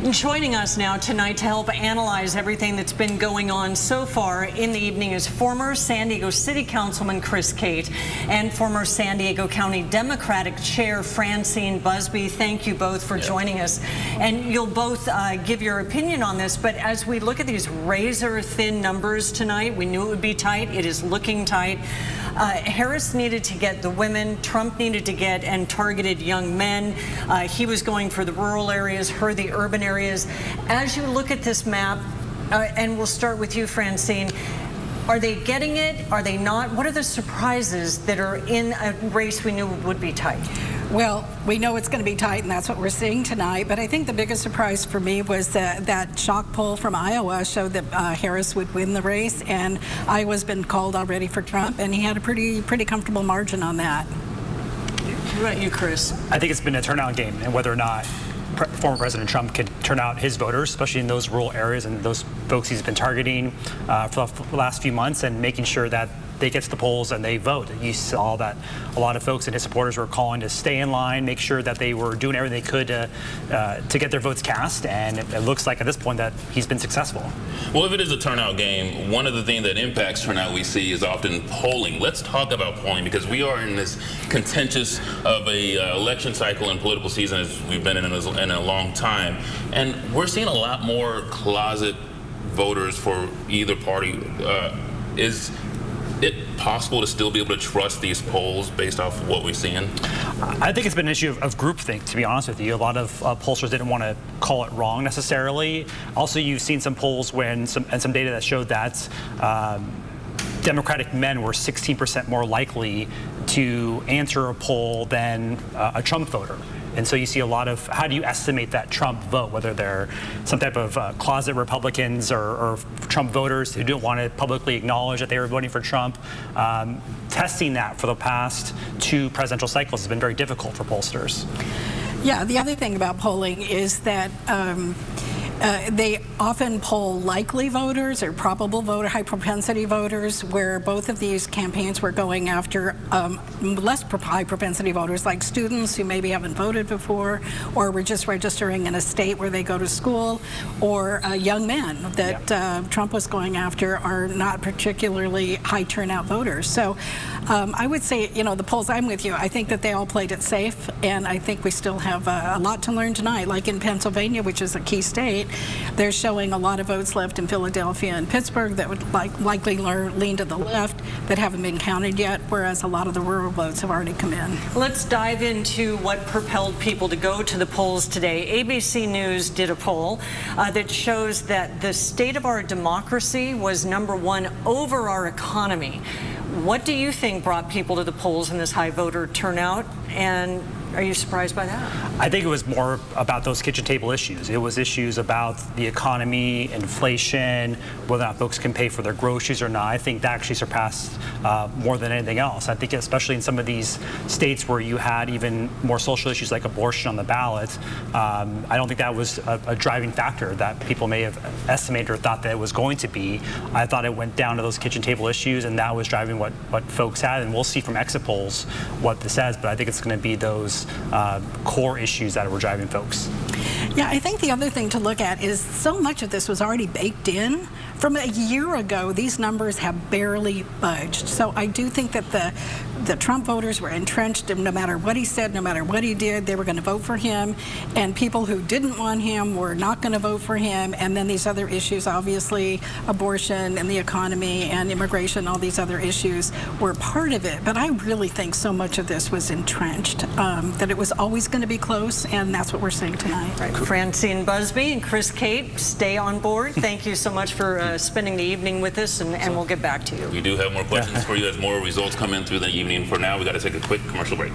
Joining us now tonight to help analyze everything that's been going on so far in the evening is former San Diego City Councilman Cate and former San Diego County Democratic Chair Francine Busby. Thank you both for joining us. And you'll both give your opinion on this, but as we look at these razor-thin numbers tonight, we knew it would be tight. It is looking tight. Harris needed to get the women, Trump needed to get and targeted young men. He was going for the rural areas, her the urban areas. As you look at this map, and we'll start with you, Francine, are they getting it? Are they not? What are the surprises that are in a race we knew would be tight? Well, we know it's going to be tight, and that's what we're seeing tonight. But I think the biggest surprise for me was that shock poll from Iowa showed that Harris would win the race, and Iowa's been called already for Trump, and he had a pretty comfortable margin on that. What about you, Chris? I think it's been a turnout game, and whether or not former President Trump could turn out his voters, especially in those rural areas and those folks he's been targeting for the last few months, and making sure that they get to the polls and they vote. You saw that a lot of folks and his supporters were calling to stay in line, make sure that they were doing everything they could to get their votes cast, and it looks like at this point that he's been successful. Well, if it is a turnout game, one of the things that impacts turnout we see is often polling. Let's talk about polling, because we are in this contentious of a election cycle and political season as we've been in a long time, and we're seeing a lot more closet voters for either party. Is it possible to still be able to trust these polls based off of what we're seeing? I think it's been an issue of groupthink, to be honest with you. A lot of pollsters didn't want to call it wrong necessarily. Also, you've seen some polls some data that showed that Democratic men were 16% more likely to answer a poll than a Trump voter. And so you see a lot of, how do you estimate that Trump vote, whether they're some type of closet Republicans or Trump voters who don't want to publicly acknowledge that they were voting for Trump. Testing that for the past 2 presidential cycles has been very difficult for pollsters. Yeah, the other thing about polling is that they often poll likely voters or probable voter, high propensity voters, where both of these campaigns were going after less high propensity voters, like students who maybe haven't voted before, or were just registering in a state where they go to school, or young men that Trump was going after are not particularly high turnout voters. So I would say, you know, the polls, I'm with you. I think that they all played it safe, and I think we still have a lot to learn tonight. Like in Pennsylvania, which is a key state, they're showing a lot of votes left in Philadelphia and Pittsburgh that would likely lean to the left that haven't been counted yet, whereas a lot of the rural votes have already come in. Let's dive into what propelled people to go to the polls today. ABC News did a poll that shows that the state of our democracy was #1 over our economy. What do you think brought people to the polls in this high voter turnout, and are you surprised by that? I think it was more about those kitchen table issues. It was issues about the economy, inflation, whether or not folks can pay for their groceries or not. I think that actually surpassed more than anything else. I think especially in some of these states where you had even more social issues like abortion on the ballot, I don't think that was a driving factor that people may have estimated or thought that it was going to be. I thought it went down to those kitchen table issues, and that was driving what folks had. And we'll see from exit polls what this says, but I think it's going to be those core issues that were driving folks. Yeah, I think the other thing to look at is so much of this was already baked in. From a year ago, these numbers have barely budged. So I do think that the Trump voters were entrenched, and no matter what he said, no matter what he did, they were going to vote for him. And people who didn't want him were not going to vote for him. And then these other issues, obviously, abortion and the economy and immigration, all these other issues were part of it. But I really think so much of this was entrenched, that it was always going to be close, and that's what we're seeing tonight. Right. Francine Busby and Cate, stay on board. Thank you so much for spending the evening with us, and we'll get back to you. We do have more questions for you as more results come in through the evening. For now, we got to take a quick commercial break.